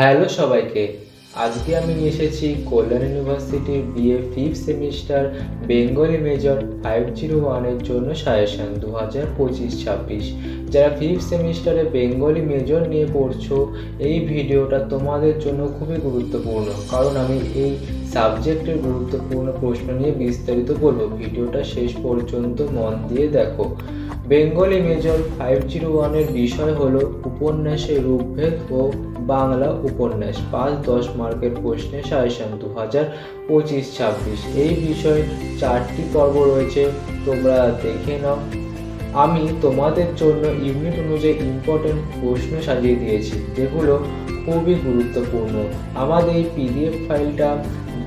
Hello সবাইকে। আজকে আমি নিয়ে এসেছি কল্যাণ ইউনিভার্সিটির BA fifth semester Bengali major 501 এর জন্য সাজেশন 2025-26। যারা ফিফথ সেমিস্টারে বেঙ্গলি মেজর নিয়ে পড়ছো, এই ভিডিওটা তোমাদের জন্য খুবই গুরুত্বপূর্ণ, কারণ আমি এই সাবজেক্টের গুরুত্বপূর্ণ প্রশ্ন নিয়ে বিস্তারিত বলবো। ভিডিওটা শেষ পর্যন্ত মন দিয়ে দেখো। বেঙ্গলি মেজর 501 এর বিষয় হলো উপন্যাসের রূপভেদ ও বাংলা উপন্যাস। 5-10 মার্কের প্রশ্নে সাজেশন 2025-26। এই বিষয়ে 4টি পর্ব রয়েছে, তোমরা দেখে নাও। আমি তোমাদের জন্য ইউনিট অনুযায়ী ইম্পর্টেন্ট প্রশ্ন সাজিয়ে দিয়েছি, যেগুলো খুবই গুরুত্বপূর্ণ। আমাদের এই পিডিএফ ফাইলটা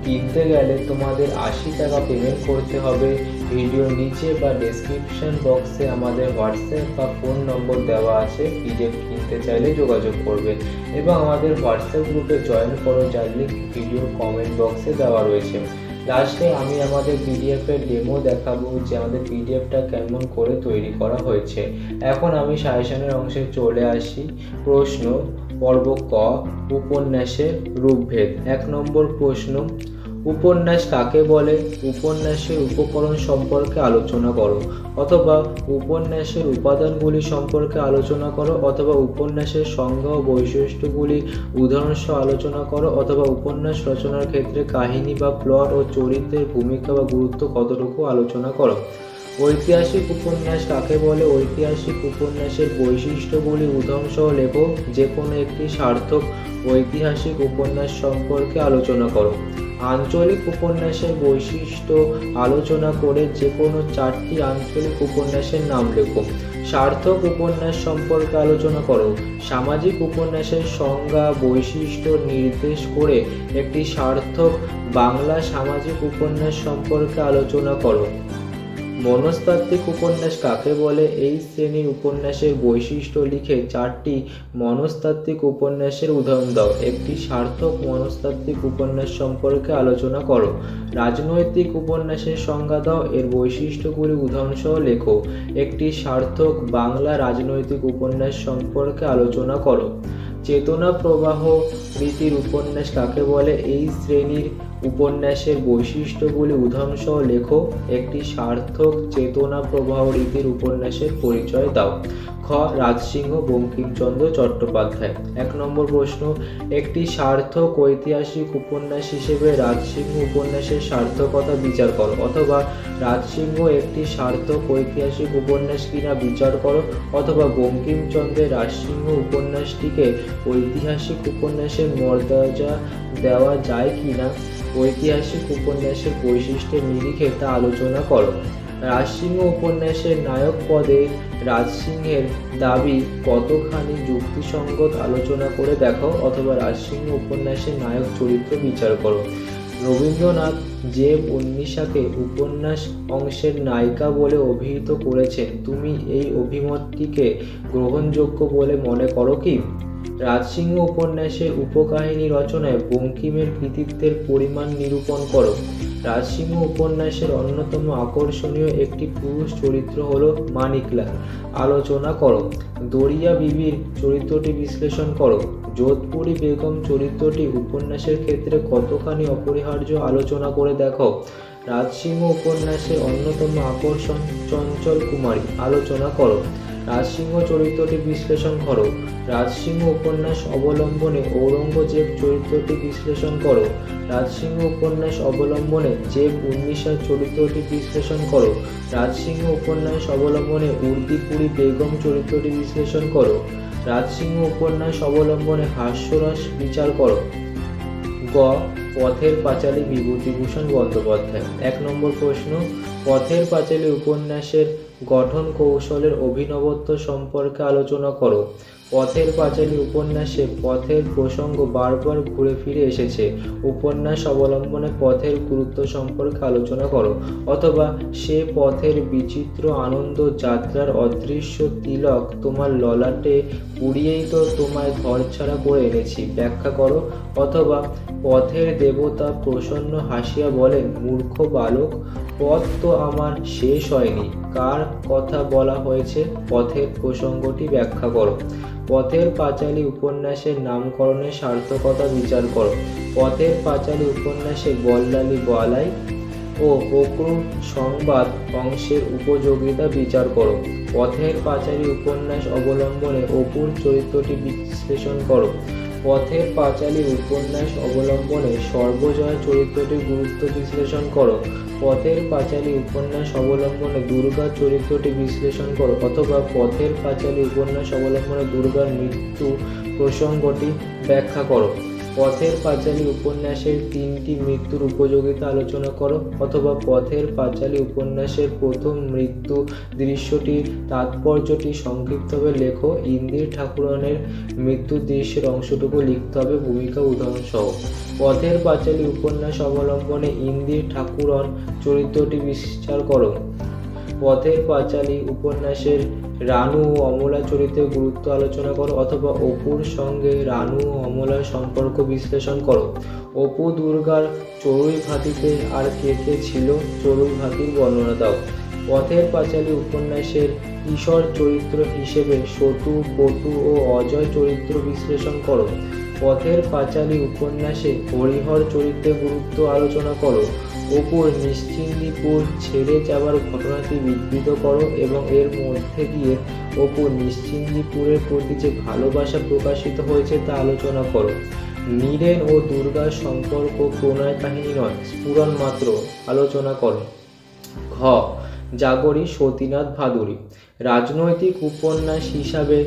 কিনতে গেলে তোমাদের 80 টাকা পেমেন্ট করতে হবে। ভিডিওর নিচে বা ডেসক্রিপশন বক্সে আমাদের হোয়াটসঅ্যাপ বা ফোন নম্বর দেওয়া আছে, পিডিএফ কিনতে চাইলে যোগাযোগ করবে এবং আমাদের হোয়াটসঅ্যাপ গ্রুপে জয়েন করো, যার লিঙ্ক ভিডিওর কমেন্ট বক্সে দেওয়া রয়েছে। লাস্টে আমি আমাদের পিডিএফের ডেমো দেখাবো যে আমাদের পিডিএফটা কেমন করে তৈরি করা হয়েছে। এখন আমি সাজেশনের অংশে চলে আসি। প্রশ্ন পর্ব ক, উপন্যাসের রূপভেদ। 1 নম্বর প্রশ্ন, উপন্যাস কাকে বলে? উপন্যাসের উপকরণ সম্পর্কে আলোচনা করো, অথবা উপন্যাসের উপাদানগুলি সম্পর্কে আলোচনা করো, অথবা উপন্যাসের সংজ্ঞা ও বৈশিষ্ট্যগুলি উদাহরণসহ আলোচনা করো, অথবা উপন্যাস রচনার ক্ষেত্রে কাহিনী বা প্লট ও চরিত্রের ভূমিকা বা গুরুত্ব কতটুকু আলোচনা করো। ঐতিহাসিক উপন্যাস কাকে বলে? ঐতিহাসিক উপন্যাসের বৈশিষ্ট্যগুলি উদাহরণসহ লেখো। যে কোনো একটি সার্থক ঐতিহাসিক উপন্যাস সম্পর্কে আলোচনা করো। আঞ্চলিক উপন্যাসের বৈশিষ্ট্য আলোচনা করে যে কোনো 4টি আঞ্চলিক উপন্যাসের নাম লেখো। সার্থক উপন্যাস সম্পর্কে আলোচনা করো। সামাজিক উপন্যাসের সংজ্ঞা বৈশিষ্ট্য নির্দেশ করে একটি সার্থক বাংলা সামাজিক উপন্যাস সম্পর্কে আলোচনা করো। মনস্তাত্ত্বিক উপন্যাস কাকে বলে? এই শ্রেণীর উপন্যাসের বৈশিষ্ট্য লিখে 4টি মনস্তাত্ত্বিক উপন্যাসের উদাহরণ দাও। একটি সার্থক মনস্তাত্ত্বিক উপন্যাস সম্পর্কে আলোচনা করো। রাজনৈতিক উপন্যাসের সংজ্ঞা দাও, এর বৈশিষ্ট্যগুলি উদাহরণসহ লেখো। একটি সার্থক বাংলা রাজনৈতিক উপন্যাস সম্পর্কে আলোচনা করো। চেতনা প্রবাহ রীতির উপন্যাস কাকে বলে? এই শ্রেণীর উপন্যাসের বৈশিষ্ট্যগুলি উদাহরণসহ লেখো। একটি সার্থক চেতনা প্রবাহ রীতির উপন্যাসের পরিচয় দাও। খ, রাজসিংহ বঙ্কিমচন্দ্র চট্টোপাধ্যায়। 1 নম্বর প্রশ্ন, একটি সার্থক ঐতিহাসিক উপন্যাস হিসেবে রাজসিংহ উপন্যাসের সার্থকতা বিচার করো, অথবা রাজসিংহ একটি সার্থক ঐতিহাসিক উপন্যাস কিনা বিচার করো, অথবা বঙ্কিমচন্দ্রের রাজসিংহ উপন্যাসটিকে ঐতিহাসিক উপন্যাসের মর্যাদা দেওয়া যায় কিনা ঐতিহাসিক উপন্যাসের বৈশিষ্ট্যের নিরিখে তা আলোচনা করো। রাজসিংহ উপন্যাসের নায়ক পদে রাজসিংহের দাবি কতখানি যুক্তিসঙ্গত আলোচনা করে দেখাও, অথবা রাজসিংহ উপন্যাসের নায়ক চরিত্র বিচার করো। রবীন্দ্রনাথ যে উন্নিশাকে উপন্যাস অংশের নায়িকা বলে অভিহিত করেছেন, তুমি এই অভিমতটিকে গ্রহণযোগ্য বলে মনে করো কি? রাজসিংহ উপন্যাসের উপকাহিনী রচনায় বঙ্কিমের কৃতিত্বের পরিমাণ নিরূপণ করো। রাজসিংহ উপন্যাসের অন্যতম আকর্ষণীয় একটি পুরুষ চরিত্র হল মানিকলাল, আলোচনা করো। দরিয়া বিবির চরিত্রটি বিশ্লেষণ করো। যোধপুরী বেগম চরিত্রটি উপন্যাসের ক্ষেত্রে কতখানি অপরিহার্য আলোচনা করে দেখাও। রাজসিংহ উপন্যাসের অন্যতম আকর্ষণ চঞ্চল কুমারী, আলোচনা করো। রাজসিংহ চরিত্রটি বিশ্লেষণ করো। রাজসিংহ উপন্যাস অবলম্বনে ঔরঙ্গজেব চরিত্রটি বিশ্লেষণ করো। রাজসিংহ উপন্যাস অবলম্বনে জেব উন্নিশা চরিত্রটি বিশ্লেষণ করো। রাজসিংহ উপন্যাস অবলম্বনে উর্দিপুরী বেগম চরিত্রটি বিশ্লেষণ করো। রাজসিংহ উপন্যাস অবলম্বনে হাস্যরস বিচার করো। গ, পথের পাঁচালী বিভূতিভূষণ বন্দ্যোপাধ্যায়। 1 নম্বর প্রশ্ন, পথের পাঁচালী উপন্যাসের গঠন কৌশলের অভিনবত্ব সম্পর্কে আলোচনা করো। পথের পাঁচালী উপন্যাসে পথের প্রসঙ্গ বারবার ঘুরে ফিরে এসেছে। উপন্যাস অবলম্বনে পথের গুরুত্ব সম্পর্কে আলোচনা করো, অথবা সে পথের বিচিত্র আনন্দ যাত্রার অদৃশ্য তিলক তোমার ললাটে পুড়িয়েই তো তোমায় ঘরছাড়া করে এনেছি, ব্যাখ্যা করো। অথবা পথের দেবতা প্রসন্ন হাসিয়া বলেন, মূর্খ বালক, পথ তো আমার শেষ হয়নি, কার কথা বলা হয়েছে, পথের প্রসঙ্গটি ব্যাখ্যা করো। পথের পাঁচালী উপন্যাসের নামকরণের সার্থকতা বিচার করো। পথের পাঁচালী উপন্যাসে বল্লালী বলাই ও অক্রূর সংবাদ অংশের উপযোগিতা বিচার করো। পথের পাঁচালী উপন্যাস অবলম্বনে অপুর চরিত্রটি বিশ্লেষণ করো। পথের পাঁচালী উপন্যাস অবলম্বনে সর্বজয়া চরিত্রটির গুরুত্ব বিশ্লেষণ করো। পথের পাঁচালী উপন্যাস অবলম্বনে দুর্গার চরিত্রটি বিশ্লেষণ করো, অথবা পথের পাঁচালী উপন্যাস অবলম্বনে দুর্গার মৃত্যু প্রসঙ্গটি ব্যাখ্যা করো। পথের পাঁচালী উপন্যাসের 3টি মৃত্যুর উপযোগিতা আলোচনা করো, অথবা পথের পাঁচালী উপন্যাসের প্রথম মৃত্যু দৃশ্যটির তাৎপর্যটি সংক্ষিপ্তভাবে লেখো। ইন্দির ঠাকুরনের মৃত্যু দৃশ্যের অংশটুকু লিখতে হবে ভূমিকা উদাহরণ সহ। পথের পাঁচালী উপন্যাস অবলম্বনে ইন্দির ঠাকুরন চরিত্রটি বিচার করো। পথের পাঁচালী উপন্যাসের রানু ও অমলা চরিত্রের গুরুত্ব আলোচনা করো, অথবা অপুর সঙ্গে রানু ও অমলার সম্পর্ক বিশ্লেষণ করো। অপু দুর্গার চড়ুই ভাতিতে আর কে কে ছিল, চড়ুই ভাতির বর্ণনা দাও। পথের পাঁচালী উপন্যাসের ঈশ্বর চরিত্র হিসেবে সতু, পটু ও অজয় চরিত্র বিশ্লেষণ করো। পথের পাঁচালী উপন্যাসে হরিহর চরিত্রের গুরুত্ব আলোচনা করো। অপুর নিশ্চিন্দিপুর ছেড়ে যাওয়ার ঘটনাটি বিবৃত করো এবং এর মধ্যে দিয়ে অপুর নিশ্চিন্দিপুরের প্রতি যে ভালোবাসা প্রকাশিত হয়েছে তা আলোচনা করো। নীরেন ও দুর্গার সম্পর্ক প্রণয় কাহিনী নয়, স্ফুরণ মাত্র, আলোচনা করো। ঘ. জাগরী সতীনাথ ভাদুরী। রাজনৈতিক উপন্যাস হিসাবে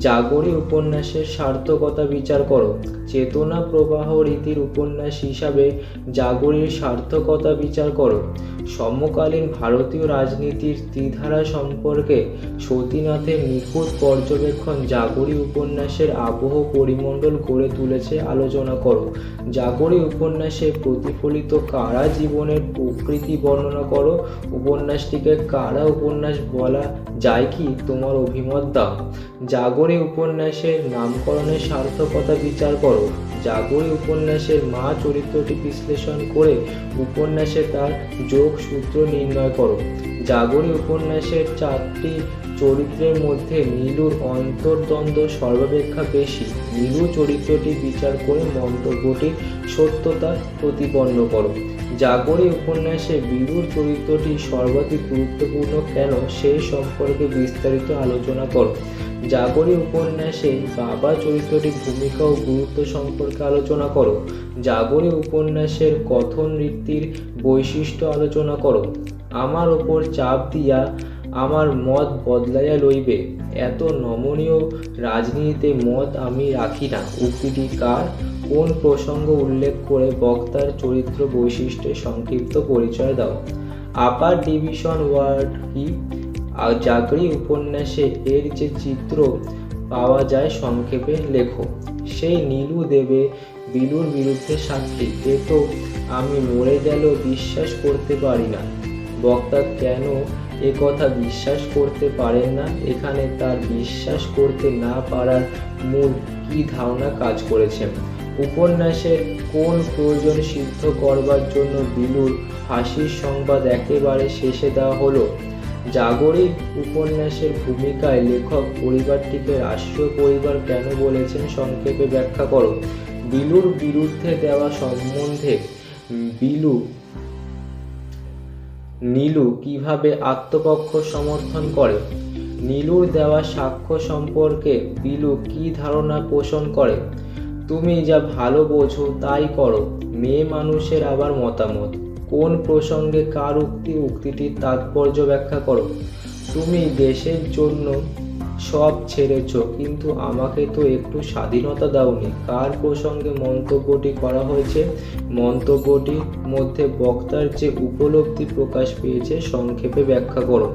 জাগরী উপন্যাসের সার্থকতা বিচার করো। চেতনা প্রবাহ রীতির উপন্যাস হিসাবে জাগরীর সার্থকতা বিচার করো। সমকালীন ভারতীয় রাজনীতির ত্রিধারা সম্পর্কে সতীনাথের নিখুঁত পর্যবেক্ষণ জাগরী উপন্যাসের আবহ পরিমণ্ডল গড়ে তুলেছে, আলোচনা করো। জাগরী উপন্যাসে প্রতিফলিত কারা জীবনের প্রকৃতি বর্ণনা করো। উপন্যাসটিকে কারা উপন্যাস বলা যায় কি, তোমার অভিমত দাও। জাগরী উপন্যাসের নামকরণের সার্থকতা বিচার করো। জাগরী উপন্যাসের মা চরিত্রটি বিশ্লেষণ করে উপন্যাসে তার যোগসূত্র নির্ণয় করো। জাগরী উপন্যাসের 4টি চরিত্রের মধ্যে নীলুর অন্তর্দ্বন্দ্ব সর্বাপেক্ষা বেশি। নীলু চরিত্রটি বিচার করে মন্তব্যটির সত্যতা প্রতিপন্ন করো। জাগরী উপন্যাসে বীরুর চরিত্রটি সর্বাধিক গুরুত্বপূর্ণ কেন, সেই সম্পর্কে বিস্তারিত আলোচনা করো। জাগরী উপন্যাসে বাবা চরিত্রটির ভূমিকা ও গুরুত্ব সম্পর্কে আলোচনা করো। জাগরী উপন্যাসের কথন রীতির বৈশিষ্ট্য আলোচনা করো। আমার ওপর চাপ দিয়া আমার মত বদলাইয়া লইবে, এত নমনীয় রাজনীতিতে মত আমি রাখি না, উক্তিটি কার, কোন প্রসঙ্গ উল্লেখ করে বক্তার চরিত্র বৈশিষ্ট্যের সংক্ষিপ্ত পরিচয় দাও। আপার ডিভিশন ওয়ার্ড কি? জাগরী উপন্যাসে এর যে চিত্র পাওয়া যায় সংক্ষেপে লেখো। সেই নীলু দেবে বিলুর বিরুদ্ধে সাক্ষী, এ তো আমি মরে গেলেও বিশ্বাস করতে পারি না। বক্তা কেন এ কথা বিশ্বাস করতে পারেন না? এখানে তার বিশ্বাস করতে না পারার মূল কি ধারণা কাজ করেছে? উপন্যাসের কোন প্রয়োজন সিদ্ধ করবার জন্য বিলুর ফাঁসির সংবাদ একেবারে শেষে দেওয়া হলো? জাগরী উপন্যাসের ভূমিকায় লেখক পরিবারটিকে রাষ্ট্রীয় পরিবার কেন বলেছেন সংক্ষেপে ব্যাখ্যা করো। বিলুর বিরুদ্ধে দেওয়া সম্বন্ধে নীলু কিভাবে আত্মপক্ষ সমর্থন করে? নীলুর দেওয়া সাক্ষ্য সম্পর্কে বিলু কি ধারণা পোষণ করে? তুমি যা ভালো বোঝো তাই করো, মেয়ে মানুষের আবার মতামত। কোন প্রসঙ্গে কার উক্তি, উক্তিটির তাৎপর্য ব্যাখ্যা করো। তুমি দেশের জন্য সব ছেড়েছ, কিন্তু আমাকে তো একটু স্বাধীনতা দাওনি। কার প্রসঙ্গে মন্তব্যটি করা হয়েছে? মন্তব্যটির মধ্যে বক্তার যে উপলব্ধি প্রকাশ পেয়েছে সংক্ষেপে ব্যাখ্যা করো।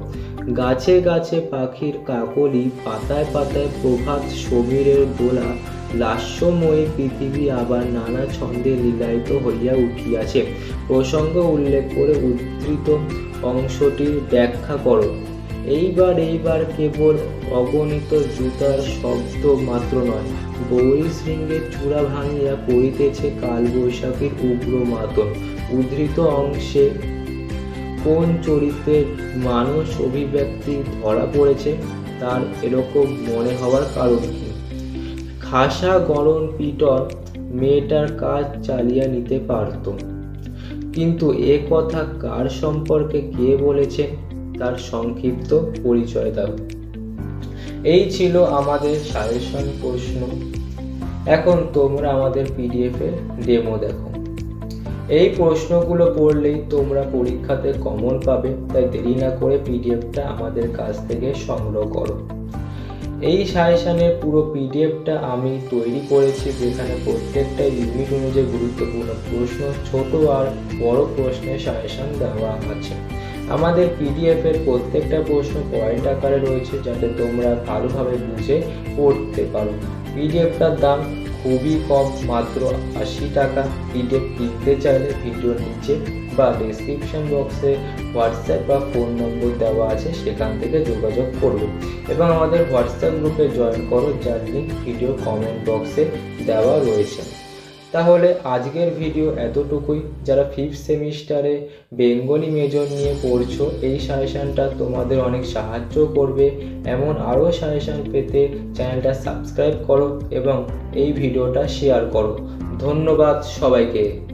গাছে গাছে পাখির কাকলি, পাতায় পাতায় প্রভাত সমীরের দোলা, লাস্যময়ী পৃথিবী আবার নানা ছন্দে লীলায়িত হইয়া উঠিয়াছে। প্রসঙ্গ উল্লেখ করে উদ্ধৃত অংশটির ব্যাখ্যা করো। এইবার কেবল অগণিত জুতার শব্দ মাত্র নয়, গৌরী শৃঙ্গের চূড়া ভাঙিয়া পড়িতেছে কালবৈশাখীর উগ্র মাতন। উদ্ধৃত অংশে কোন চরিত্রের মানস অভিব্যক্তি ধরা পড়েছে? তার এরকম মনে হওয়ার কারণ কি? ঠাসা গড়ন পিটন মেয়েটার কাজ চালিয়ে নিতে পারত। কিন্তু এ কথা কার সম্পর্কে কে বলেছেন তার সংক্ষিপ্ত পরিচয় দাও। এই ছিল আমাদের সাজেশন প্রশ্ন। এখন তোমরা আমাদের পিডিএফ এর ডেমো দেখো। এই প্রশ্নগুলো পড়লেই তোমরা পরীক্ষাতে কমন পাবে, তাই দেরি না করে পিডিএফটা আমাদের কাছ থেকে সংগ্রহ করো। এই সাজেশনের পুরো পিডিএফটা আমি তৈরি করেছি, যেখানে প্রত্যেকটা ইউনিট অনুযায়ী গুরুত্বপূর্ণ প্রশ্ন, ছোট আর বড় প্রশ্নের সাজেশন দেওয়া আছে। আমাদের পিডিএফ এর প্রত্যেকটা প্রশ্ন পয়েন্ট আকারে রয়েছে, যাতে তোমরা ভালোভাবে বুঝে পড়তে পারো। পিডিএফটার দাম খুবই কম, মাত্র 80 টাকা। পিডিএফ কিনতে চাইলে ভিডিওর নিচে বা ডেসক্রিপশন বক্সে হোয়াটসঅ্যাপ বা ফোন নম্বর দেওয়া আছে, সেখান থেকে যোগাযোগ করবে এবং আমাদের হোয়াটসঅ্যাপ গ্রুপে জয়েন করো, যার লিঙ্ক ভিডিও কমেন্ট বক্সে দেওয়া রয়েছে। তাহলে আজকের ভিডিও এতটুকুই। যারা 5th সেমিস্টারে বেঙ্গলি মেজর নিয়ে পড়ছো, এই সাজেশনটা তোমাদের অনেক সাহায্য করবে। এমন আরও সাজেশন পেতে চ্যানেলটা সাবস্ক্রাইব করো এবং এই ভিডিওটা শেয়ার করো। ধন্যবাদ সবাইকে।